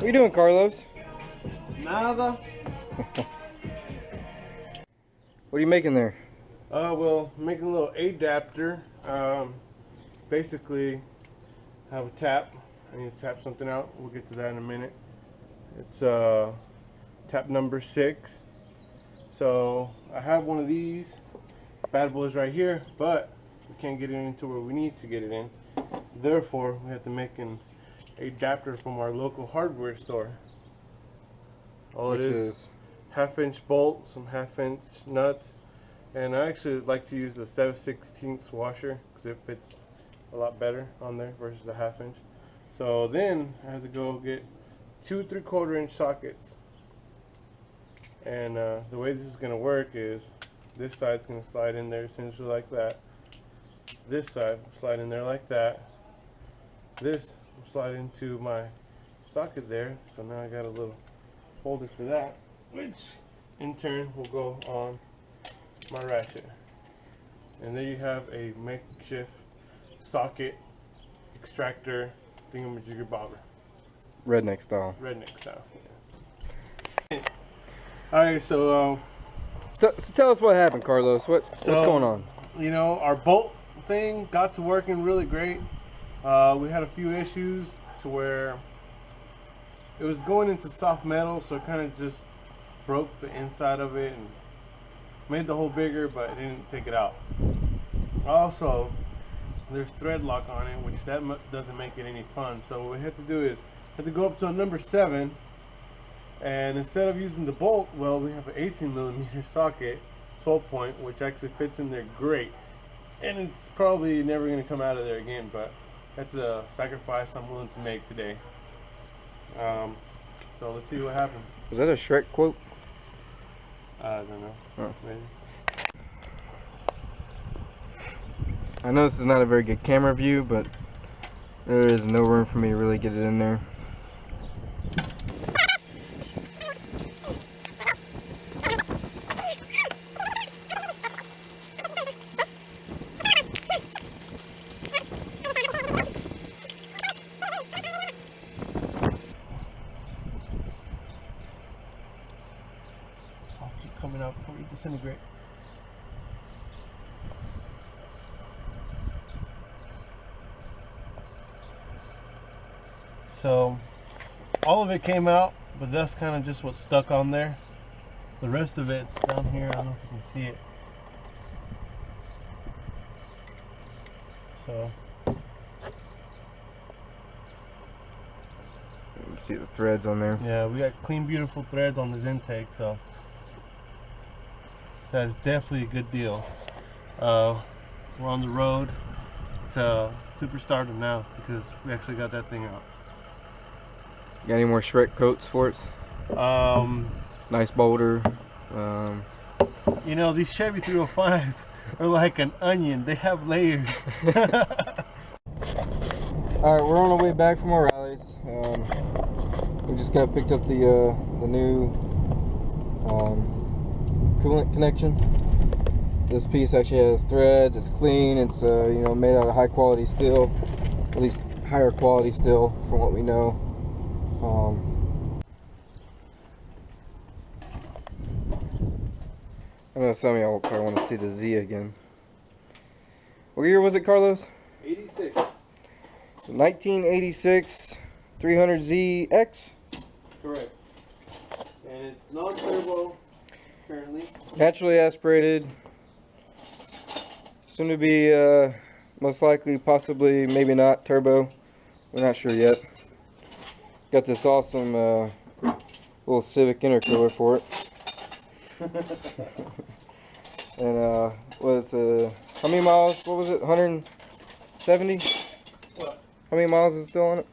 What you doing, Carlos? Nada. What are you making there? Well, making a little adapter. Basically, have a tap. I need to tap something out. We'll get to that in a minute. It's tap number 6. So I have one of these bad boys right here, but we can't get it into where we need to get it in. Therefore, we have to make an adapter from our local hardware store. All Which it is 1/2-inch bolt, some 1/2-inch nuts, and I actually like to use the 7/16 washer because it fits a lot better on there versus the 1/2-inch. So then I have to go get 2 3/4-inch sockets, and the way this is going to work is this side's going to slide in there essentially like that. This side will slide in there like that. This will slide into my socket there. So now I got a little holder for that, which in turn will go on my ratchet. And there you have a makeshift socket extractor thingamajigger bobber. Redneck style. Redneck style. Yeah. Alright, so tell us what happened, Carlos. What's going on? You know, our bolt thing got to working really great. We had a few issues to where it was going into soft metal, so it kind of just broke the inside of it and made the hole bigger, but it didn't take it out. Also, there's thread lock on it, which doesn't make it any fun. So what we had to do is have to go up to a number 7, and instead of using the bolt, well, we have an 18mm socket, 12-point, which actually fits in there great, and it's probably never going to come out of there again, but that's a sacrifice I'm willing to make today. So let's see what happens. Was that a Shrek quote? I don't know. Oh. Maybe. I know this is not a very good camera view, but there is no room for me to really get it in there. I'll keep coming out before you disintegrate. So all of it came out, but that's kind of just what's stuck on there. The rest of it's down here. I don't know if you can see it. So You can see the threads on there. yeah, we got clean, beautiful threads on this intake, so that is definitely a good deal. We're on the road to Superstardom now because we actually got that thing out. Got any more Shrek quotes for us? Nice boulder. You know, these Chevy 305s are like an onion. They have layers. Alright, we're on our way back from our rallies. We just got picked up the new coolant connection. This piece actually has threads. It's clean. It's you know, made out of high quality steel, at least higher quality steel from what we know. I know some of y'all probably want to see the Z again. What year was it, Carlos? 86. 1986 300ZX. Correct. And it's non-turbo currently. Naturally aspirated. Soon to be most likely, possibly, maybe not turbo. We're not sure yet. Got this awesome little Civic intercooler for it. And was how many miles? What was it? 170? What? How many miles is still on it?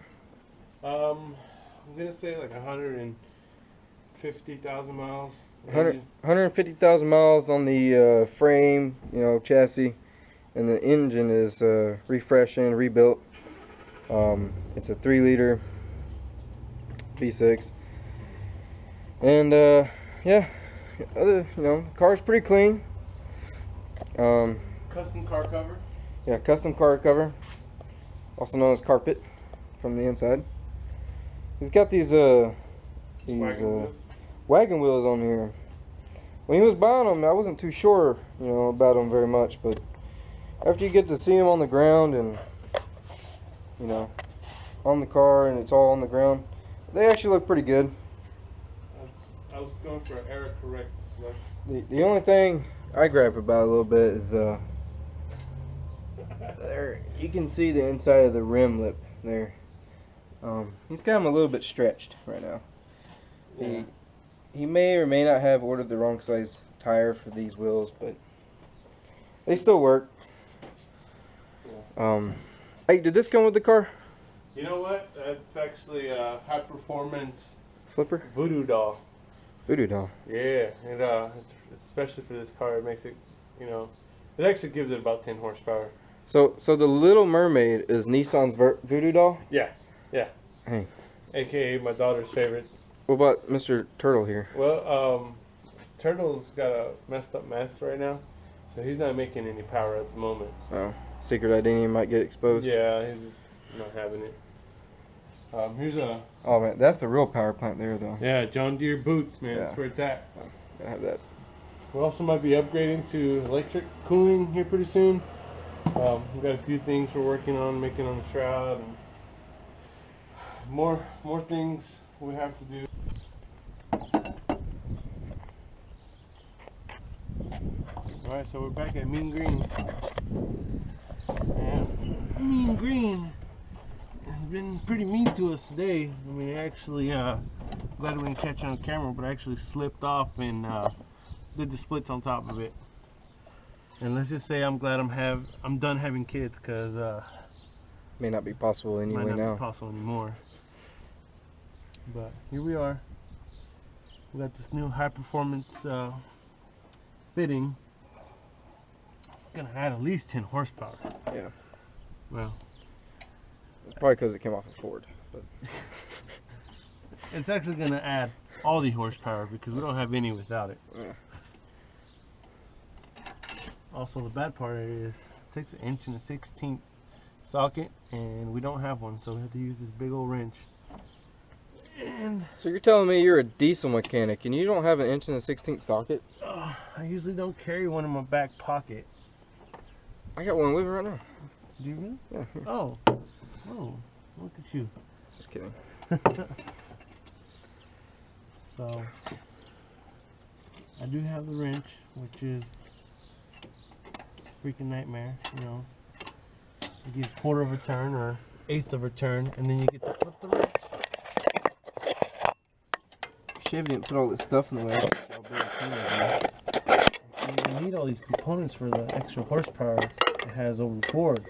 I'm gonna say like 150,000 miles. 150,000 miles on the frame, you know, chassis, and the engine is refreshing, rebuilt. It's a 3-liter V6, and yeah, you know, the car's pretty clean. Custom car cover. Yeah, custom car cover, also known as carpet, from the inside. He's got these wagon wheels on here. When he was buying them, I wasn't too sure, you know, about them very much, but after you get to see them on the ground and, you know, on the car and it's all on the ground, they actually look pretty good. I was going for an error correct. The only thing I gripe about a little bit is there you can see the inside of the rim lip there. He's got him a little bit stretched right now. Yeah. He may or may not have ordered the wrong size tire for these wheels, but they still work. Yeah. Hey, did this come with the car? You know what? It's actually a high performance Flipper? voodoo doll. Voodoo doll. Yeah, and it's especially for this car, it makes it, you know, it actually gives it about 10 horsepower. So the Little Mermaid is Nissan's voodoo doll? Yeah, yeah. Hey. AKA my daughter's favorite. What about Mr. Turtle here? Well, Turtle's got a messed up mess right now, so he's not making any power at the moment. Oh, secret identity might get exposed. Yeah, he's just not having it. Here's a... Oh man, that's the real power plant there though. Yeah, John Deere boots, man. Yeah. That's where it's at. Gotta have that. We also might be upgrading to electric cooling here pretty soon. We've got a few things we're working on, making on the shroud, and more things we have to do. Alright, so we're back at Mean Green. And Mean Green has been pretty mean to us today. I mean, actually, glad we didn't catch it on camera, but I actually slipped off and did the splits on top of it. And let's just say I'm glad I'm done having kids, because May not be possible anyway might not now. be possible anymore. But here we are. We got this new high performance fitting. It's gonna add at least 10 horsepower. Yeah. Well, It's probably because it came off a Ford. But it's actually gonna add all the horsepower because we don't have any without it. yeah. Also, the bad part is it takes an 1 1/16 socket, and we don't have one, so we have to use this big old wrench. And So you're telling me you're a diesel mechanic and you don't have an 1 1/16 socket? I usually don't carry one in my back pocket. I got one with me right now. Do you really? Yeah. Here. Oh, look at you. Just kidding. So I do have the wrench, which is a freaking nightmare. You know, you get 1/4 of a turn or 1/8 of a turn, and then you get to flip the wrench. Chevy didn't put all this stuff in the way. You need all these components for the extra horsepower it has over the Ford.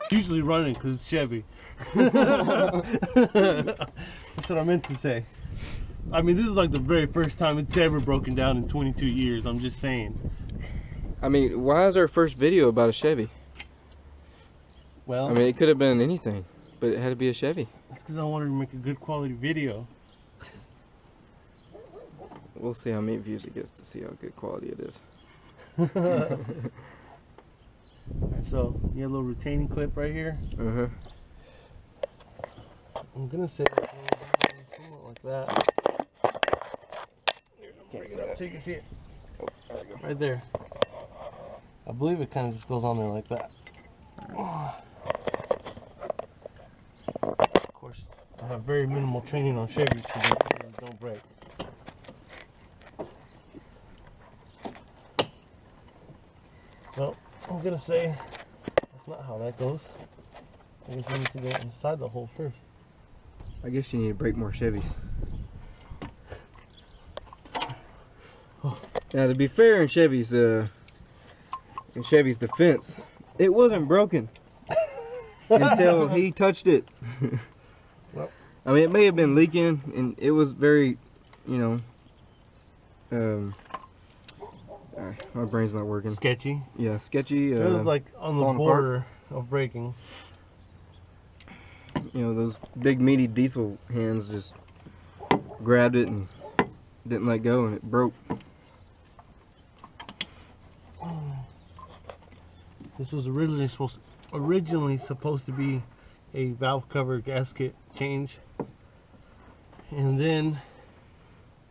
Usually running because it's Chevy. That's what I meant to say. I mean, this is like the very first time it's ever broken down in 22 years. I'm just saying. I mean, why is our first video about a Chevy? Well, I mean, it could have been anything, but it had to be a Chevy. that's because I wanted to make a good quality video. We'll see how many views it gets to see how good quality it is. Alright, so you have a little retaining clip right here. Uh-huh. I'm gonna say somewhat like that. Can't see Bring it up that. so you can see it. Oh, there we go. Right there. I believe it kind of just goes on there like that. Of course, I have very minimal training on Chevys, so these don't break. Well, I'm gonna say that's not how that goes. I guess we need to go inside the hole first. I guess you need to break more Chevys. Now, to be fair, in Chevy's defense, it wasn't broken until he touched it. Well. I mean, it may have been leaking, and it was very, you know, My brain's not working. Sketchy. Yeah, sketchy. It was like on the falling border of breaking. You know, those big meaty diesel hands just grabbed it and didn't let go, and it broke. This was originally supposed to be a valve cover gasket change, and then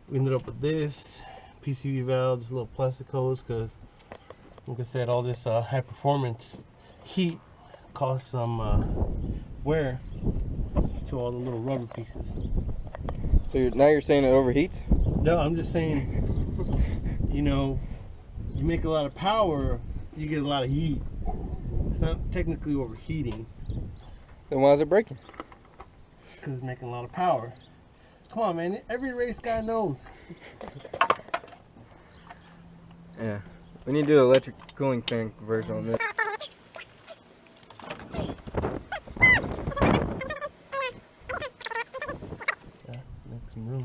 we ended up with this PCV valve, little plastic hose, because like I said, all this high performance heat caused some wear to all the little rubber pieces. So now you're saying it overheats? No, I'm just saying, you know, you make a lot of power, you get a lot of heat. It's not technically overheating Then why is it breaking? because it's making a lot of power. Come on, man. Every race guy knows. Yeah. We need to do an electric cooling fan conversion on this. Yeah, make some room.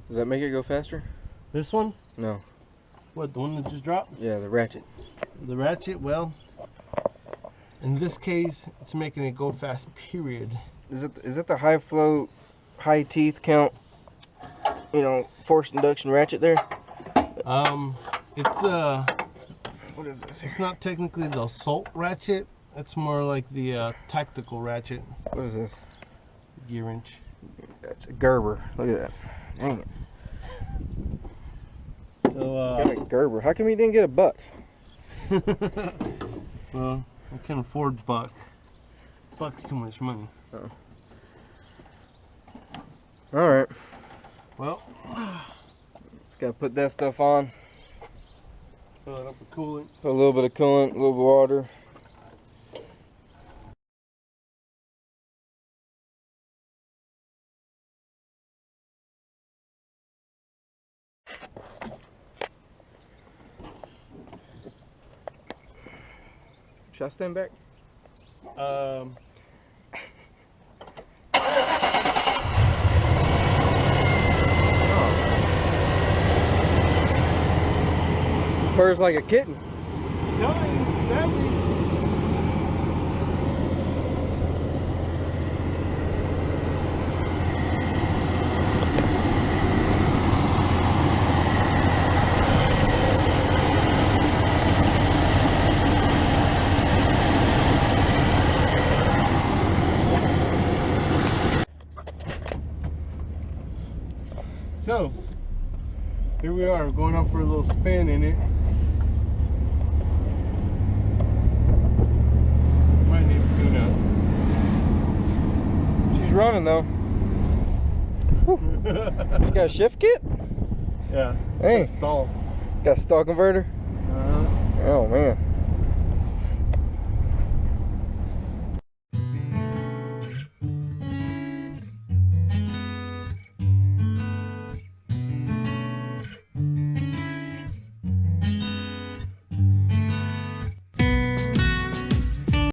Does that make it go faster? This one? No. What, the one that just dropped? Yeah, the ratchet. The ratchet? Well, in this case, it's making it go fast, period. Is it the high flow, high teeth count, you know, forced induction ratchet there? It's What is this? it's not technically the assault ratchet. It's more like the tactical ratchet. What is this? Gear wrench. That's a Gerber. Look at that. Dang it. So Got a Gerber. How come you didn't get a Buck? well, I can't afford Buck. Buck's too much money. Oh. All right. Well, Just gotta put that stuff on. fill it up with coolant. Put a little bit of coolant, a little bit of water. Should I stand back? Purrs like a kitten. Exactly. So, here we are, going out for a little spin in it. Might need a tune up. She's running though. She got a shift kit? Yeah. Hey. Stall. Got a stall converter? Uh-huh. Oh man.